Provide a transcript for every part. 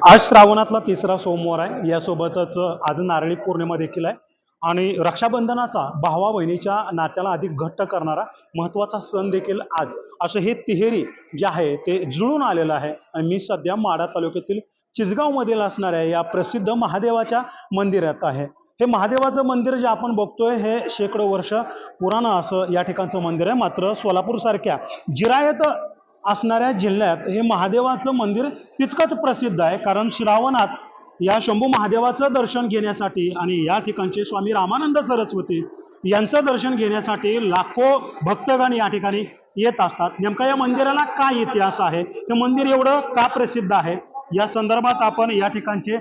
आज श्रावणातला तिसरा सोमवार आहे. यासोबतच आज नारळी पौर्णिमा देखील आहे आणि रक्षाबंधनाचा भावा बहिणीच्या नात्याला अधिक घट्ट करणारा महत्त्वाचा सण देखील आज असं हे तिहेरी जे आहे ते जुळून आलेलं आहे. आणि मी सध्या माढा तालुक्यातील चिचगावमधील असणाऱ्या या प्रसिद्ध महादेवाच्या मंदिरात आहे. हे महादेवाचं मंदिर जे आपण बघतोय हे शेकडो वर्ष पुराणं असं या ठिकाणचं मंदिर आहे. मात्र सोलापूरसारख्या जिरायत असणाऱ्या जिल्ह्यात हे महादेवाचं मंदिर तितकंच प्रसिद्ध आहे. कारण श्रावणात या शंभू महादेवाचं दर्शन घेण्यासाठी आणि या ठिकाणचे स्वामी रामानंद सरस्वती यांचं दर्शन घेण्यासाठी लाखो भक्तगण या ठिकाणी येत असतात. नेमका या मंदिराला काय इतिहास आहे, हे मंदिर एवढं का प्रसिद्ध आहे, या संदर्भात आपण या ठिकाणचे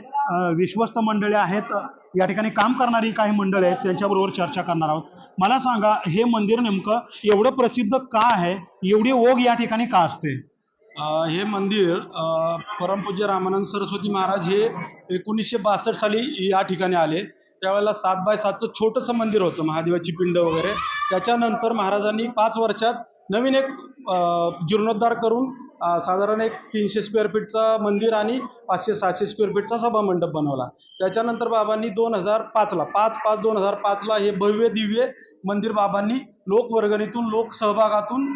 विश्वस्त मंडळी आहेत, या ठिकाणी काम करणारी काही मंडळी आहेत, त्यांच्याबरोबर चर्चा करणार आहोत. मला सांगा, हे मंदिर नेमकं एवढं प्रसिद्ध का आहे, एवढी ओघ या ठिकाणी का असते? हे मंदिर परमपूज्य रामानंद सरस्वती महाराज हे 1962 साली या ठिकाणी आले. त्यावेळेला 7x7चं छोटंसं मंदिर होतं, महादेवाची पिंड वगैरे. त्याच्यानंतर महाराजांनी 5 वर्षात नवीन एक जीर्णोद्धार करून साधारण एक 300 स्क्वेअर फीटचा मंदिर आणि 500-600 स्क्वेअर फीटचा सभामंडप बनवला. त्याच्यानंतर बाबांनी 2005ला 5/5/2005ला हे भव्य दिव्य मंदिर बाबांनी लोकवर्गणीतून लोकसहभागातून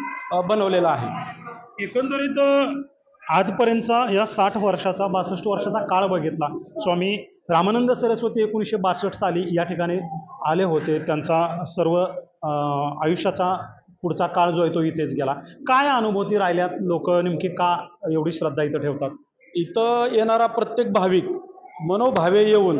बनवलेलं आहे. एकंदरीत आजपर्यंतचा या 60 वर्षाचा 62 वर्षाचा काळ बघितला. स्वामी रामानंद सरस्वती 1962 साली या ठिकाणी आले होते. त्यांचा सर्व आयुष्याचा पुढचा काळ जो आहे तो इथेच गेला. काय अनुभूती राहिल्यात? लोक नेमकी का एवढी श्रद्धा इथं ठेवतात? इथं येणारा प्रत्येक भाविक मनोभावे येऊन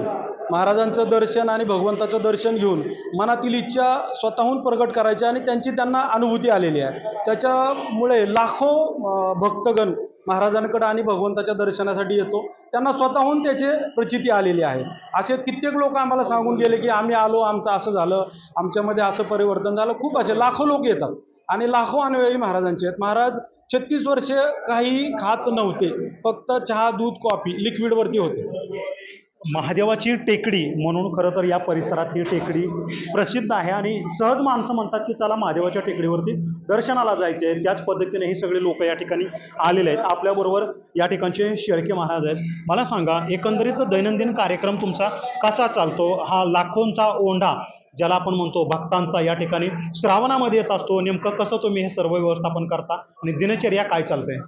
महाराजांचं दर्शन आणि भगवंताचं दर्शन घेऊन मनातील इच्छा स्वतःहून प्रगट करायची आणि त्यांना अनुभूती आलेली आहे. त्याच्यामुळे लाखो भक्तगण महाराजांकडे आणि भगवंताच्या दर्शनासाठी येतो. त्यांना स्वतःहून त्याची प्रचिती आलेली आहे. असे कित्येक लोक आम्हाला सांगून गेले की आम्ही आलो, आमचं असं झालं, आमच्यामध्ये असं परिवर्तन झालं. खूप असे लाखो लोक येतात आणि लाखो अनुयायी महाराजांचे आहेत. महाराज 36 वर्षे काही खात नव्हते, फक्त चहा, दूध, कॉफी लिक्विडवरती होते. महादेवाची टेकडी म्हणून खरं तर या परिसरात ही टेकडी प्रसिद्ध आहे आणि सहज माणसं म्हणतात की चला महादेवाच्या टेकडीवरती दर्शनाला जायचे आहे. त्याच पद्धतीने हे सगळे लोक या ठिकाणी आलेले आहेत. आपल्याबरोबर या ठिकाणचे शेळके महाराज आहेत. मला सांगा, एकंदरीत दैनंदिन कार्यक्रम तुमचा कसा चालतो? हा लाखोंचा ओंढा ज्याला आपण म्हणतो भक्तांचा या ठिकाणी श्रावणामध्ये येत असतो, नेमकं कसं तुम्ही हे सर्व व्यवस्थापन करता आणि दिनचर्या काय चालते?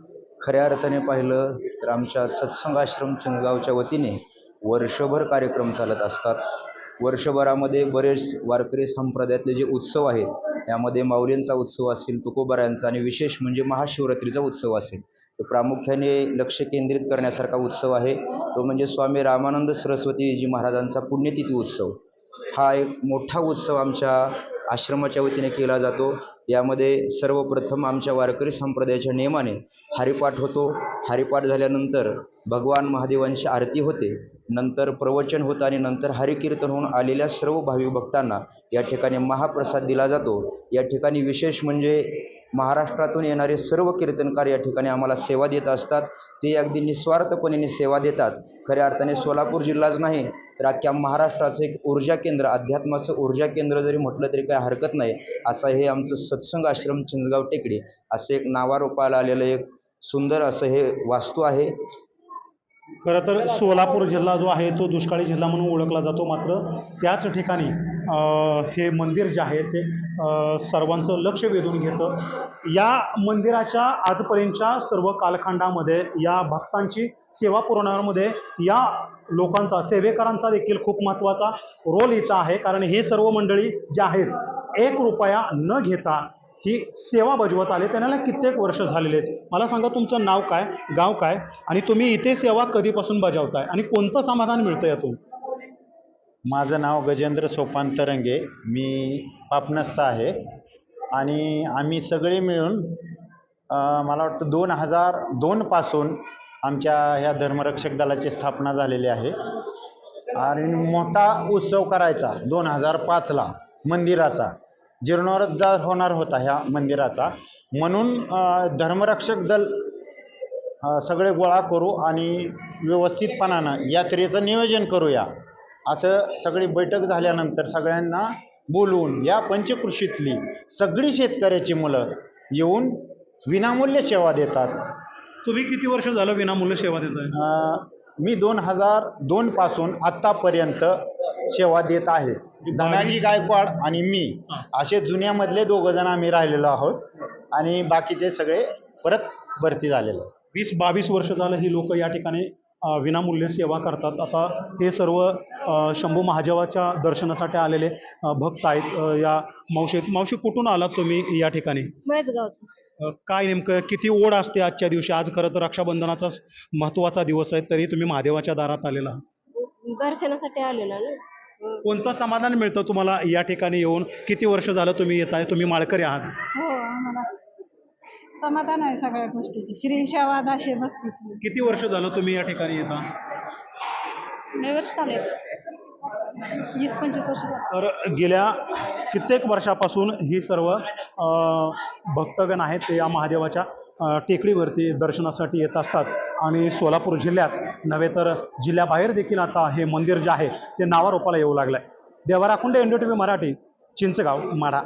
खऱ्या अर्थाने पाहिलं तर आमच्या सत्संग आश्रम चिंचगावच्या वतीने वर्षभर कार्यक्रम चालत असतात. वर्षभरामध्ये बरेच वारकरी संप्रदायातले जे उत्सव आहेत, यामध्ये माऊलींचा उत्सव असेल, तुकोबारायांचा आणि विशेष म्हणजे महाशिवरात्रीचा उत्सव असेल, तर प्रामुख्याने लक्ष केंद्रित करण्यासारखा उत्सव आहे. तो म्हणजे स्वामी रामानंद सरस्वतीजी महाराजांचा पुण्यतिथी उत्सव. हा एक मोठा उत्सव आमच्या आश्रमाच्या वतीने केला जातो. यामध्ये सर्वप्रथम आमच्या वारकरी संप्रदायाच्या नियमाने हरिपाठ होतो. हरिपाठ झाल्यानंतर भगवान महादेवांची आरती होते, नंतर प्रवचन होतं आणि नंतर हरिकीर्तन होऊन आलेल्या सर्व भाविक भक्तांना या ठिकाणी महाप्रसाद दिला जातो. या ठिकाणी विशेष म्हणजे महाराष्ट्रातून येणारे सर्व कीर्तनकार या ठिकाणी आम्हाला सेवा देत असतात. ते अगदी निस्वार्थपणे सेवा देतात. खऱ्या अर्थाने सोलापूर जिल्हाच नाही तर अख्ख्या महाराष्ट्राचं एक ऊर्जा केंद्र, अध्यात्माचं ऊर्जा केंद्र जरी म्हटलं तरी काही हरकत नाही. असं हे आमचं सत्संग आश्रम चिंचगाव टेकडी असं एक नावारूपाला आलेलं एक सुंदर असं हे वास्तू आहे. खरं तर सोलापूर जिल्हा जो आहे तो दुष्काळी जिल्हा म्हणून ओळखला जातो. मात्र त्याच ठिकाणी हे मंदिर जे आहे ते सर्वांचं लक्ष वेधून घेतं. या मंदिराच्या आजपर्यंतच्या सर्व कालखंडामध्ये या भक्तांची सेवा पुरवण्यामध्ये या लोकांचा, सेवेकरांचा देखील खूप महत्त्वाचा रोल इथं आहे. कारण हे सर्व मंडळी जे आहेत, 1 रुपया न घेता ही सेवा बजावत आले. त्यांना कित्येक वर्ष झालेले आहेत. मला सांगा, तुमचं नाव काय, गाव काय आणि तुम्ही इथे सेवा कधीपासून बजावताय आणि कोणतं समाधान मिळतं यातून? माझं नाव गजेंद्र सोपान तरंगे, मी पापनसचा आहे आणि आम्ही सगळे मिळून मला वाटतं 2002 पासून आमच्या ह्या धर्मरक्षक दलाची स्थापना झालेली आहे आणि मोठा उत्सव करायचा 2005ला मंदिराचा जीर्णोद्धार होणार होता ह्या मंदिराचा. म्हणून धर्मरक्षक दल सगळे गोळा करू आणि व्यवस्थितपणानं यात्रेचं नियोजन करूया असं सगळी बैठक झाल्यानंतर सगळ्यांना बोलवून या पंचकृषीतली सगळी शेतकऱ्याची मुलं येऊन विनामूल्य सेवा देतात. तुम्ही किती वर्ष झालं विनामूल्य सेवा देताय? मी 2002 पासून आत्तापर्यंत सेवा देत आहे. धनाजी गायकवाड आणि मी असे जुन्यामधले 2 जण आम्ही राहिलेलो आहोत आणि बाकीचे सगळे परत भरती झालेले आहेत. 20-22 वर्ष झालं ही लोक या ठिकाणी विनामूल्य सेवा करतात. आता हे सर्व शंभू महादेवाच्या दर्शनासाठी आलेले भक्त आहेत. या मावशी कुठून आलात तुम्ही या ठिकाणी? मळेचगावचं. काय नेमकं किती ओढ असते आजच्या दिवशी? आज खरं तर रक्षाबंधनाचा महत्त्वाचा दिवस आहे, तरी तुम्ही महादेवाच्या दारात आलेला आहात. दर्शनासाठी आलेला ना. कोणतं समाधान मिळतं तुम्हाला या ठिकाणी येऊन? किती वर्ष झालं तुम्ही येत आहे? तुम्ही माळकरी आहात. हो, आम्हाला समाधान आहे सगळ्या गोष्टीची. श्री सेवा दाशे भक्तीची. किती वर्ष झालं तुम्ही या ठिकाणी येता? लय वर्ष झाले, 20-25 वर्ष झाले. तर गेल्या कित्येक वर्षापासून ही सर्व भक्तगण आहेत ते या महादेवाच्या टेकडीवरती दर्शनासाठी येत असतात आणि सोलापूर जिल्ह्यात नव्हे तर जिल्ह्याबाहेर देखील आता हे मंदिर जे आहे ते नावारूपाला येऊ लागलं आहे. देवा राखुंडे, NDTV मराठी, चिंचगाव, माढा.